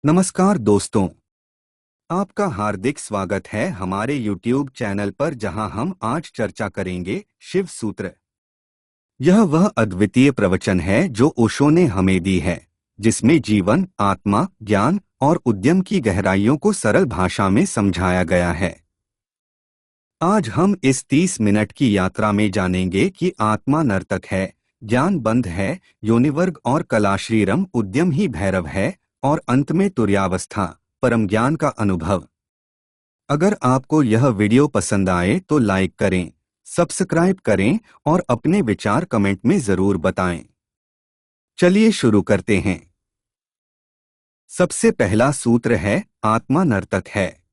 नमस्कार दोस्तों, आपका हार्दिक स्वागत है हमारे YouTube चैनल पर जहां हम आज चर्चा करेंगे शिव सूत्र। यह वह अद्वितीय प्रवचन है जो ओशो ने हमें दी है, जिसमें जीवन, आत्मा, ज्ञान और उद्यम की गहराइयों को सरल भाषा में समझाया गया है। आज हम इस 30 मिनट की यात्रा में जानेंगे कि आत्मा नर्तक है, ज्ञान बंध है, योनिवर्ग और कला श्रीरम उद्यम ही भैरव है, और अंत में तुर्यावस्था, परम ज्ञान का अनुभव। अगर आपको यह वीडियो पसंद आए तो लाइक करें, सब्सक्राइब करें और अपने विचार कमेंट में जरूर बताएं। चलिए शुरू करते हैं। सबसे पहला सूत्र है, आत्मा नर्तक है।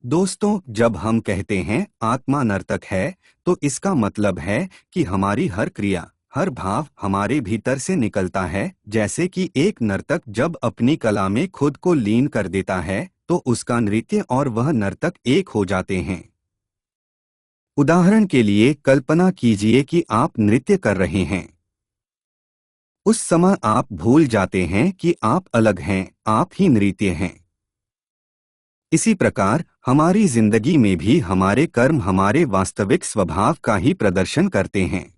दोस्तों, जब हम कहते हैं आत्मा नर्तक है, तो इसका मतलब है कि हमारी हर क्रिया, हर भाव हमारे भीतर से निकलता है। जैसे कि एक नर्तक जब अपनी कला में खुद को लीन कर देता है, तो उसका नृत्य और वह नर्तक एक हो जाते हैं। उदाहरण के लिए कल्पना कीजिए कि आप नृत्य कर रहे हैं। उस समय आप भूल जाते हैं कि आप अलग हैं, आप ही नृत्य हैं। इसी प्रकार हमारी जिंदगी में भी हमारे कर्म हमारे वास्तविक स्वभाव का ही प्रदर्शन करते हैं।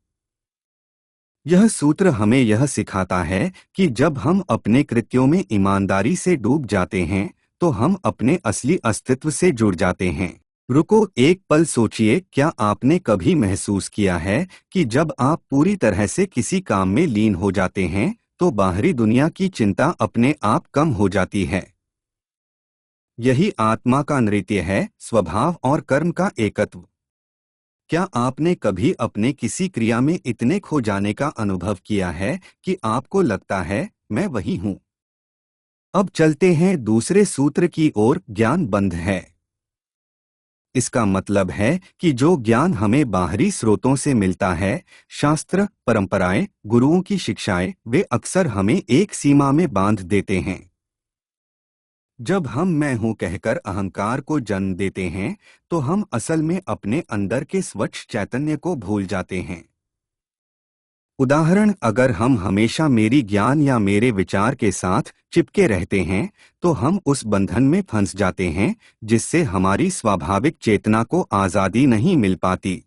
यह सूत्र हमें यह सिखाता है कि जब हम अपने कृत्यों में ईमानदारी से डूब जाते हैं, तो हम अपने असली अस्तित्व से जुड़ जाते हैं। रुको एक पल सोचिए, क्या आपने कभी महसूस किया है कि जब आप पूरी तरह से किसी काम में लीन हो जाते हैं, तो बाहरी दुनिया की चिंता अपने आप कम हो जाती है। यही आत्मा का नृत्य है, स्वभाव और कर्म का एकत्व। क्या आपने कभी अपने किसी क्रिया में इतने खो जाने का अनुभव किया है कि आपको लगता है, मैं वही हूँ? अब चलते हैं दूसरे सूत्र की ओर, ज्ञान बंध है। इसका मतलब है कि जो ज्ञान हमें बाहरी स्रोतों से मिलता है, शास्त्र, परंपराएं, गुरुओं की शिक्षाएं, वे अक्सर हमें एक सीमा में बांध देते हैं। जब हम मैं हूं कहकर अहंकार को जन्म देते हैं, तो हम असल में अपने अंदर के स्वच्छ चैतन्य को भूल जाते हैं। उदाहरण, अगर हम हमेशा मेरी ज्ञान या मेरे विचार के साथ चिपके रहते हैं, तो हम उस बंधन में फंस जाते हैं, जिससे हमारी स्वाभाविक चेतना को आज़ादी नहीं मिल पाती।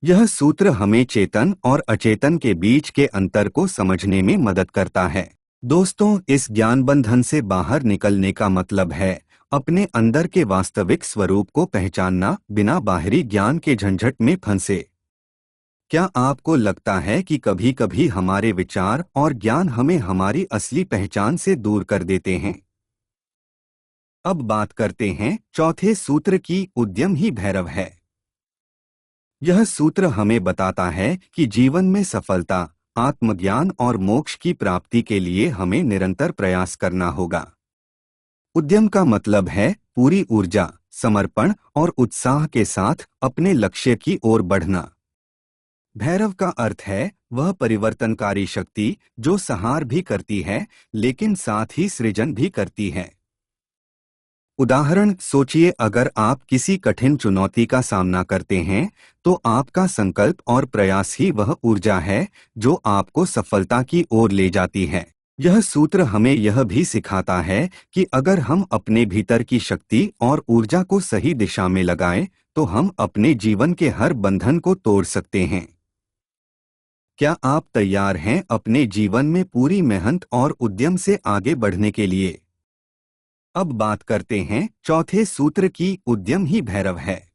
यह सूत्र हमें चेतन और अचेतन के बीच के अंतर को समझने में मदद करता है। दोस्तों, इस ज्ञान बंधन से बाहर निकलने का मतलब है अपने अंदर के वास्तविक स्वरूप को पहचानना, बिना बाहरी ज्ञान के झंझट में फंसे। क्या आपको लगता है कि कभी-कभी हमारे विचार और ज्ञान हमें हमारी असली पहचान से दूर कर देते हैं? अब बात करते हैं चौथे सूत्र की, उद्यम ही भैरव है। यह सूत्र हमें बताता है कि जीवन में सफलता, आत्मज्ञान और मोक्ष की प्राप्ति के लिए हमें निरंतर प्रयास करना होगा। उद्यम का मतलब है पूरी ऊर्जा, समर्पण और उत्साह के साथ अपने लक्ष्य की ओर बढ़ना। भैरव का अर्थ है वह परिवर्तनकारी शक्ति जो संहार भी करती है, लेकिन साथ ही सृजन भी करती है। उदाहरण सोचिए, अगर आप किसी कठिन चुनौती का सामना करते हैं, तो आपका संकल्प और प्रयास ही वह ऊर्जा है जो आपको सफलता की ओर ले जाती है। यह सूत्र हमें यह भी सिखाता है कि अगर हम अपने भीतर की शक्ति और ऊर्जा को सही दिशा में लगाएं, तो हम अपने जीवन के हर बंधन को तोड़ सकते हैं। क्या आप तैयार हैं अपने जीवन में पूरी मेहनत और उद्यम से आगे बढ़ने के लिए? अब बात करते हैं चौथे सूत्र की, उद्यम ही भैरव है।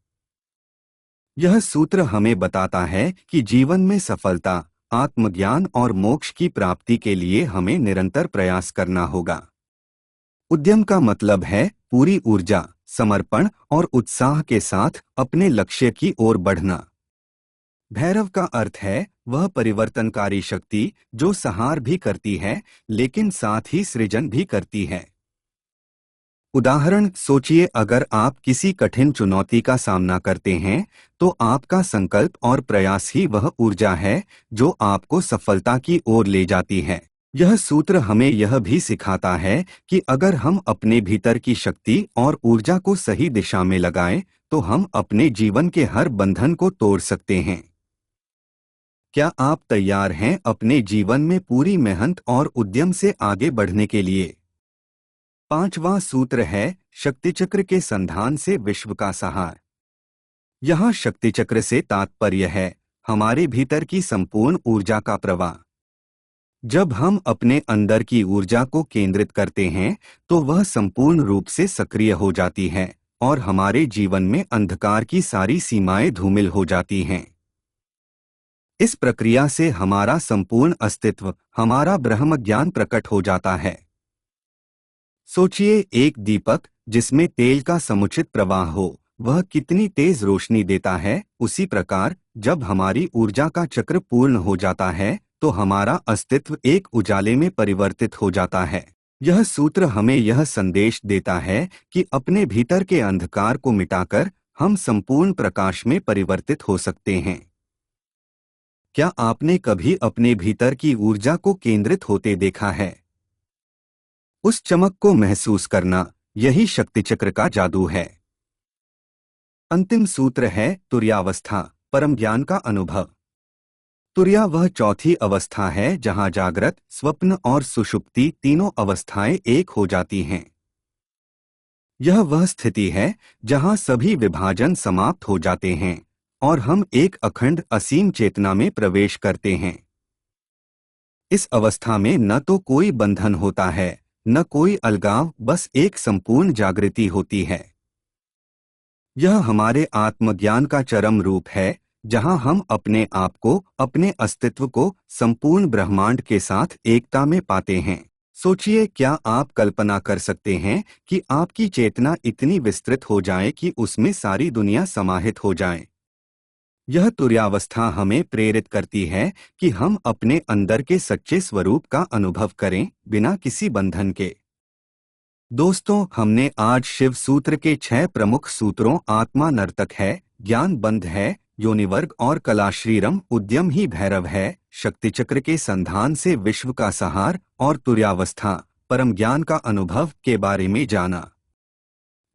यह सूत्र हमें बताता है कि जीवन में सफलता, आत्मज्ञान और मोक्ष की प्राप्ति के लिए हमें निरंतर प्रयास करना होगा। उद्यम का मतलब है पूरी ऊर्जा, समर्पण और उत्साह के साथ अपने लक्ष्य की ओर बढ़ना। भैरव का अर्थ है वह परिवर्तनकारी शक्ति जो संहार भी करती है, लेकिन साथ ही सृजन भी करती है। अब बात करते हैं चौथे सूत्र की, उद्यम ही भैरव है। यह सूत्र हमें बताता है कि जीवन में सफलता, आत्मज्ञान और मोक्ष की प्राप्ति के लिए हमें निरंतर प्रयास करना होगा। उद्यम का मतलब है पूरी ऊर्जा, समर्पण और उत्साह के साथ अपने लक्ष्य की ओर बढ़ना। भैरव का अर्थ है वह परिवर्तनकारी शक्ति जो संहार भी करती है, लेकिन साथ ही सृजन भी करती है। उदाहरण सोचिए, अगर आप किसी कठिन चुनौती का सामना करते हैं, तो आपका संकल्प और प्रयास ही वह ऊर्जा है जो आपको सफलता की ओर ले जाती है। यह सूत्र हमें यह भी सिखाता है कि अगर हम अपने भीतर की शक्ति और ऊर्जा को सही दिशा में लगाएं, तो हम अपने जीवन के हर बंधन को तोड़ सकते हैं। क्या आप तैयार हैं अपने जीवन में पूरी मेहनत और उद्यम से आगे बढ़ने के लिए? 5वां सूत्र है शक्तिचक्र के संधान से विश्व का सहार। यहाँ शक्तिचक्र से तात्पर्य है हमारे भीतर की संपूर्ण ऊर्जा का प्रवाह। जब हम अपने अंदर की ऊर्जा को केंद्रित करते हैं तो वह संपूर्ण रूप से सक्रिय हो जाती है और हमारे जीवन में अंधकार की सारी सीमाएं धूमिल हो जाती हैं। इस प्रक्रिया से हमारा संपूर्ण अस्तित्व, हमारा ब्रह्म ज्ञान प्रकट हो जाता है। सोचिए, एक दीपक जिसमें तेल का समुचित प्रवाह हो वह कितनी तेज रोशनी देता है। उसी प्रकार जब हमारी ऊर्जा का चक्र पूर्ण हो जाता है तो हमारा अस्तित्व एक उजाले में परिवर्तित हो जाता है। यह सूत्र हमें यह संदेश देता है कि अपने भीतर के अंधकार को मिटाकर हम संपूर्ण प्रकाश में परिवर्तित हो सकते हैं। क्या आपने कभी अपने भीतर की ऊर्जा को केंद्रित होते देखा है? उस चमक को महसूस करना, यही शक्तिचक्र का जादू है। अंतिम सूत्र है तुर्यावस्था, परम ज्ञान का अनुभव। तुर्या वह चौथी अवस्था है जहां जागृत, स्वप्न और सुषुप्ति तीनों अवस्थाएं एक हो जाती हैं। यह वह स्थिति है जहां सभी विभाजन समाप्त हो जाते हैं और हम एक अखंड असीम चेतना में प्रवेश करते हैं। इस अवस्था में न तो कोई बंधन होता है, न कोई अलगाव, बस एक संपूर्ण जागृति होती है। यह हमारे आत्मज्ञान का चरम रूप है, जहां हम अपने आप को, अपने अस्तित्व को संपूर्ण ब्रह्मांड के साथ एकता में पाते हैं। सोचिए, क्या आप कल्पना कर सकते हैं कि आपकी चेतना इतनी विस्तृत हो जाए कि उसमें सारी दुनिया समाहित हो जाए? यह तुर्यावस्था हमें प्रेरित करती है कि हम अपने अंदर के सच्चे स्वरूप का अनुभव करें, बिना किसी बंधन के। दोस्तों, हमने आज शिव सूत्र के 6 प्रमुख सूत्रों आत्मा नर्तक है, ज्ञान बंध है, योनिवर्ग और कला श्रीरम उद्यम ही भैरव है, शक्तिचक्र के संधान से विश्व का सहार और तुर्यावस्था, परम ज्ञान का अनुभव के बारे में जाना।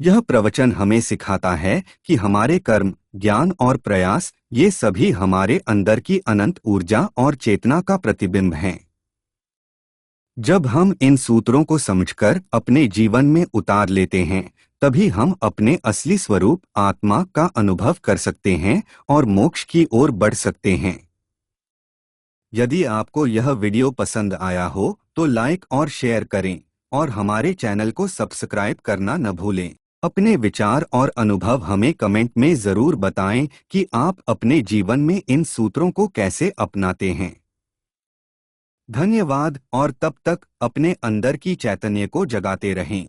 यह प्रवचन हमें सिखाता है कि हमारे कर्म, ज्ञान और प्रयास, ये सभी हमारे अंदर की अनंत ऊर्जा और चेतना का प्रतिबिंब हैं। जब हम इन सूत्रों को समझकर अपने जीवन में उतार लेते हैं, तभी हम अपने असली स्वरूप आत्मा का अनुभव कर सकते हैं और मोक्ष की ओर बढ़ सकते हैं। यदि आपको यह वीडियो पसंद आया हो तो लाइक और शेयर करें और हमारे चैनल को सब्सक्राइब करना न भूलें। अपने विचार और अनुभव हमें कमेंट में ज़रूर बताएं कि आप अपने जीवन में इन सूत्रों को कैसे अपनाते हैं। धन्यवाद, और तब तक अपने अंदर की चैतन्य को जगाते रहें।